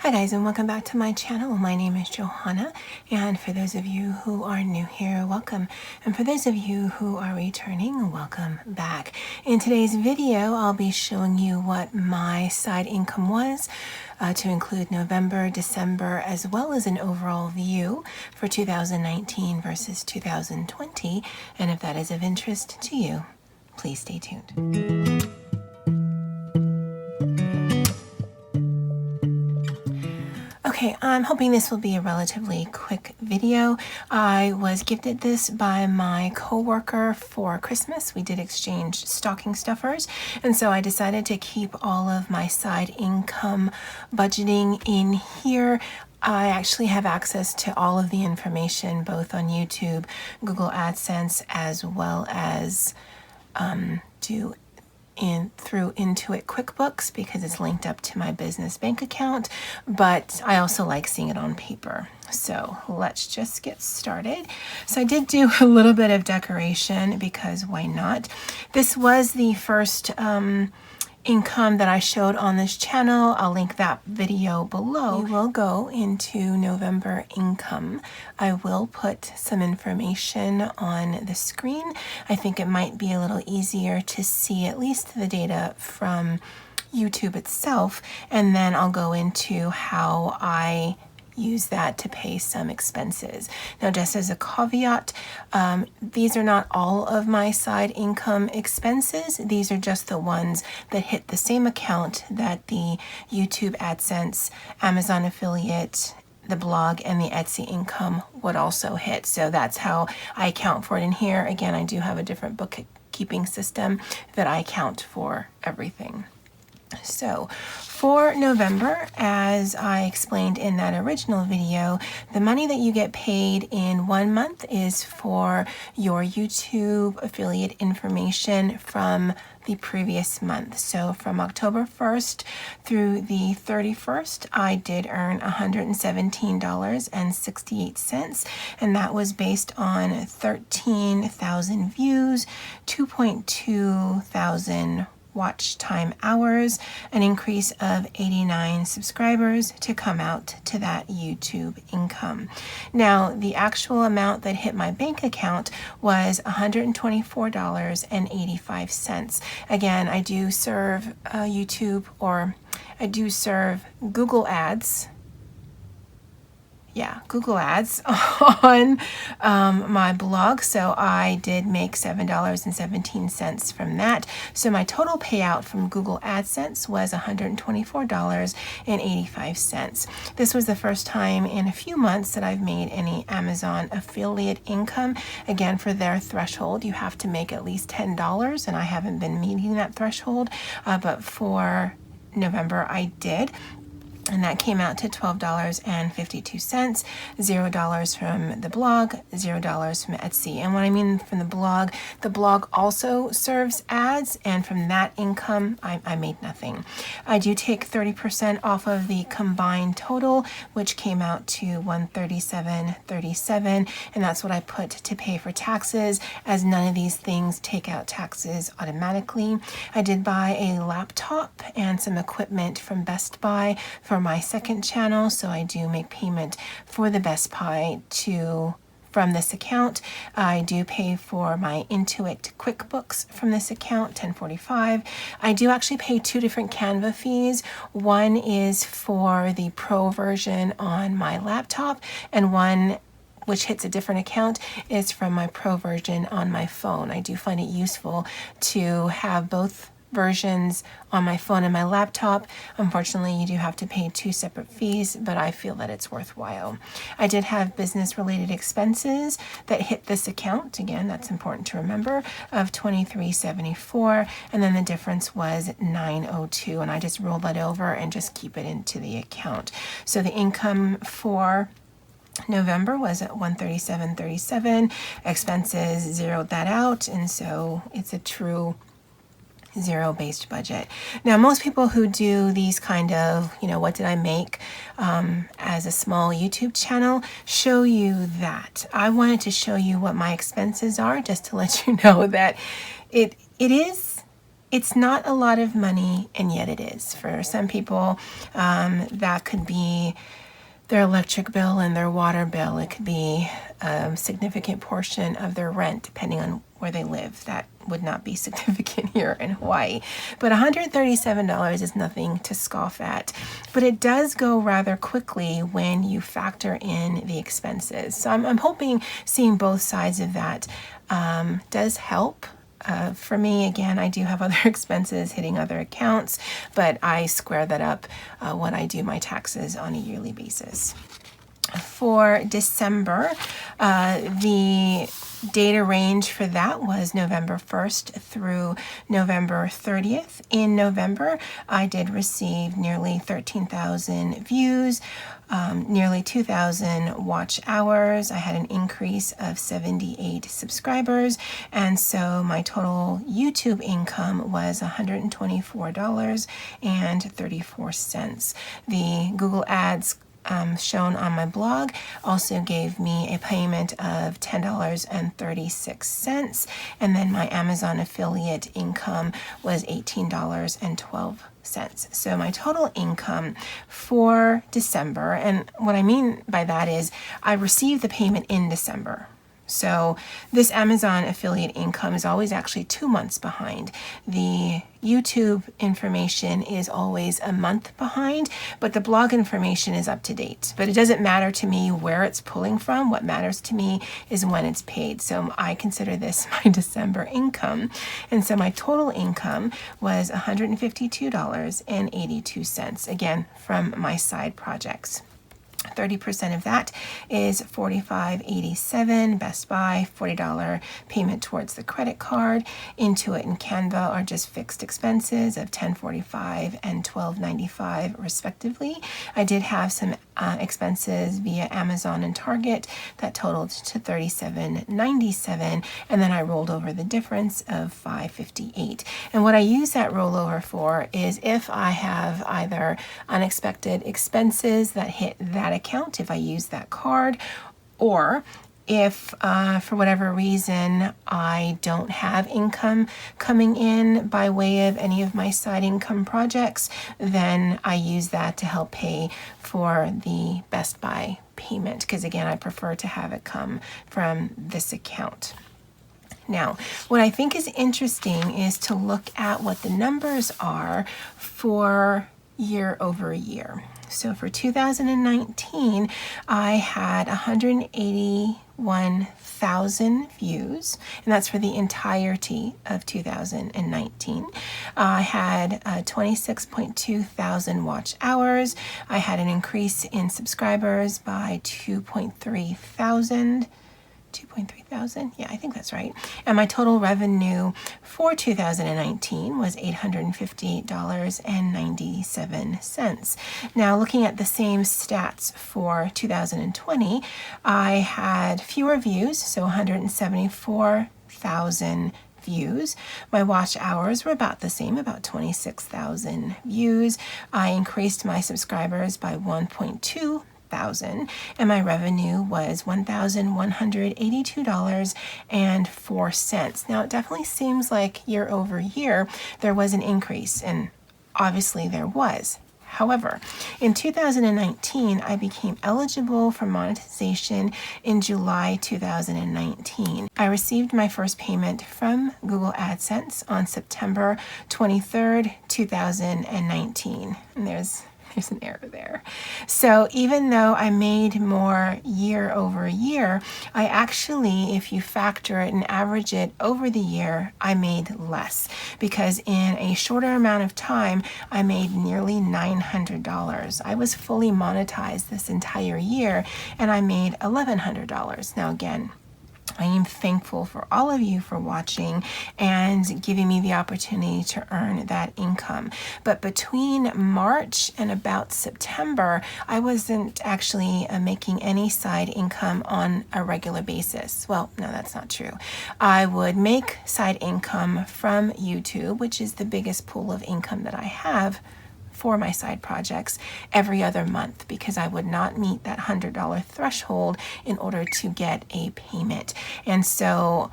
Hi guys, and welcome back to my channel. My name is Johanna, and for those of you who are new here, welcome. And for those of you who are returning, welcome back. In today's video, I'll be showing you what my side income was to include November, December, as well as an overall view for 2019 versus 2020. And if that is of interest to you, please stay tuned. Okay, I'm hoping this will be a relatively quick video. I was gifted this by my coworker for Christmas. We did exchange stocking stuffers, and so I decided to keep all of my side income budgeting in here. I actually have access to all of the information both on YouTube, Google AdSense, as well as through Intuit QuickBooks because it's linked up to my business bank account, but I also like seeing it on paper. So let's just get started. So I did do a little bit of decoration because why not? This was the first income that I showed on this channel. I'll link that video below. We will go into November income. I will put some information on the screen. I think it might be a little easier to see at least the data from YouTube itself, and then I'll go into how I use that to pay some expenses. Now, just as a caveat, these are not all of my side income expenses. These are just the ones that hit the same account that the YouTube AdSense, Amazon affiliate, the blog, and the Etsy income would also hit. So that's how I account for it in here. Again, I do have a different bookkeeping system that I account for everything. So for November, as I explained in that original video, the money that you get paid in 1 month is for your YouTube affiliate information from the previous month. So from October 1st through the 31st, I did earn $117.68, and that was based on 13,000 views, 2.2 thousand watch time hours, an increase of 89 subscribers to come out to that YouTube income. Now, the actual amount that hit my bank account was $124.85. Again, I do serve YouTube, or I do serve Google Ads. Google Ads on my blog. So I did make $7.17 from that. So my total payout from Google AdSense was $124.85. This was the first time in a few months that I've made any Amazon affiliate income. Again, for their threshold, you have to make at least $10, and I haven't been meeting that threshold, but for November I did. And that came out to $12.52, $0 from the blog, $0 from Etsy. And what I mean from the blog also serves ads, and from that income, I made nothing. I do take 30% off of the combined total, which came out to $137.37, and that's what I put to pay for taxes, as none of these things take out taxes automatically. I did buy a laptop and some equipment from Best Buy for my second channel, so I do make payment for the Best Buy from this account. I do pay for my Intuit QuickBooks from this account, $10.45. I do actually pay two different Canva fees. One is for the Pro version on my laptop, and one, which hits a different account, is from my Pro version on my phone. I do find it useful to have both versions on my phone and my laptop. Unfortunately, you do have to pay two separate fees, but I feel that it's worthwhile. I did have business related expenses that hit this account. Again, that's important to remember, of $23.74, and then the difference was $9.02, and I just roll that over and just keep it into the account. So the income for November was at $137.37. Expenses zeroed that out, and so it's a true zero-based budget. Now, most people who do these kind of, what did I make as a small YouTube channel, show you that. I wanted to show you what my expenses are, just to let you know that it is it's not a lot of money, and yet it is. For some people, that could be their electric bill and their water bill. It could be a significant portion of their rent, depending on where they live. That would not be significant here in Hawaii. But $137 is nothing to scoff at. But it does go rather quickly when you factor in the expenses. So I'm hoping seeing both sides of that does help. For me, again, I do have other expenses hitting other accounts, but I square that up when I do my taxes on a yearly basis. For December, the data range for that was November 1st through November 30th. In November, I did receive nearly 13,000 views, nearly 2,000 watch hours. I had an increase of 78 subscribers, and so my total YouTube income was $124.34. The Google Ads shown on my blog also gave me a payment of $10.36, and then my Amazon affiliate income was $18.12. So my total income for December, and what I mean by that is I received the payment in December. So this Amazon affiliate income is always actually 2 months behind. The YouTube information is always a month behind, but the blog information is up to date. But it doesn't matter to me where it's pulling from. What matters to me is when it's paid. So I consider this my December income. And so my total income was $152.82, again, from my side projects. 30% of that is $45.87. Best Buy, $40 payment towards the credit card. Intuit and Canva are just fixed expenses of $10.45 and $12.95 respectively. I did have some expenses via Amazon and Target that totaled to $37.97, and then I rolled over the difference of $5.58. And what I use that rollover for is if I have either unexpected expenses that hit that account, if I use that card, or if for whatever reason I don't have income coming in by way of any of my side income projects, then I use that to help pay for the Best Buy payment, because again, I prefer to have it come from this account. Now, what I think is interesting is to look at what the numbers are for year over year. So for 2019, I had 181,000 views, and that's for the entirety of 2019. I had 26.2 thousand watch hours. I had an increase in subscribers by 2.3 thousand. Yeah, I think that's right. And my total revenue for 2019 was $858.97. Now, looking at the same stats for 2020, I had fewer views, so 174,000 views. My watch hours were about the same, about 26,000 views. I increased my subscribers by 1.2 thousand, and my revenue was $1,182.04. Now, it definitely seems like year over year there was an increase, and obviously there was. However, in 2019, I became eligible for monetization in July 2019. I received my first payment from Google AdSense on September 23rd, 2019. And there's an error there. So even though I made more year over year, I actually, if you factor it and average it over the year, I made less, because in a shorter amount of time, I made nearly $900. I was fully monetized this entire year, and I made $1,100. Now again, I am thankful for all of you for watching and giving me the opportunity to earn that income. But between March and about September, I wasn't actually making any side income on a regular basis. Well, no, that's not true. I would make side income from YouTube, which is the biggest pool of income that I have for my side projects, every other month, because I would not meet that $100 threshold in order to get a payment. And so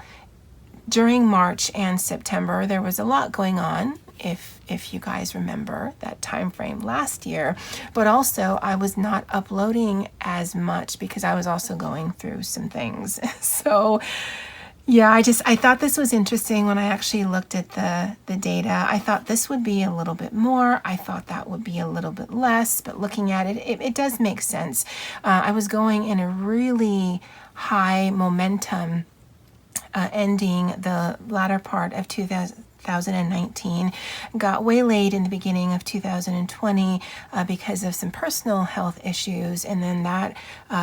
during March and September, there was a lot going on, if you guys remember that time frame last year, but also I was not uploading as much because I was also going through some things. So yeah, I thought this was interesting when I actually looked at the data. I thought this would be a little bit more. I thought that would be a little bit less, but looking at it, it does make sense. I was going in a really high momentum, ending the latter part of 2019, got waylaid in the beginning of 2020 because of some personal health issues, and then that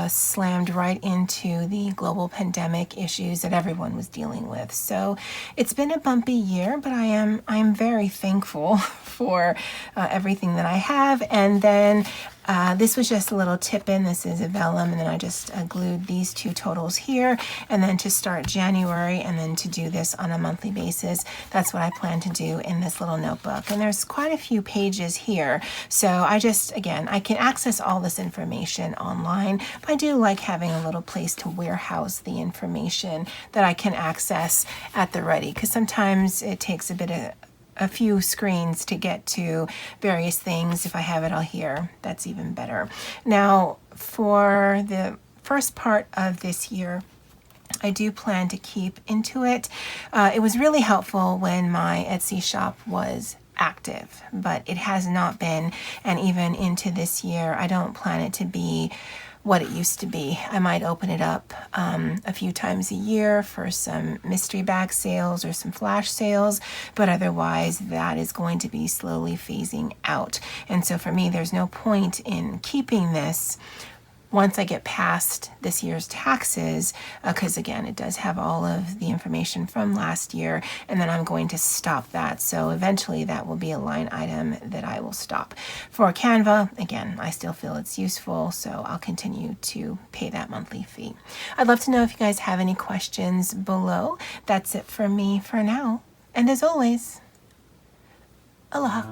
slammed right into the global pandemic issues that everyone was dealing with. So it's been a bumpy year, but I'm very thankful for everything that I have. And then this was just a little tip in. This is a vellum, and then I just glued these two totals here, and then to start January, and then to do this on a monthly basis. That's what I plan to do in this little notebook. And there's quite a few pages here. So again, I can access all this information online, but I do like having a little place to warehouse the information that I can access at the ready, because sometimes it takes a few screens to get to various things. If I have it all here, that's even better. Now, for the first part of this year, I do plan to keep Intuit. It was really helpful when my Etsy shop was active, but it has not been, and even into this year, I don't plan it to be what it used to be. I might open it up a few times a year for some mystery bag sales or some flash sales, but otherwise that is going to be slowly phasing out. And so for me, there's no point in keeping this once I get past this year's taxes, because again, it does have all of the information from last year, and then I'm going to stop that. So eventually that will be a line item that I will stop. For Canva, again, I still feel it's useful, so I'll continue to pay that monthly fee. I'd love to know if you guys have any questions below. That's it for me for now. And as always, aloha.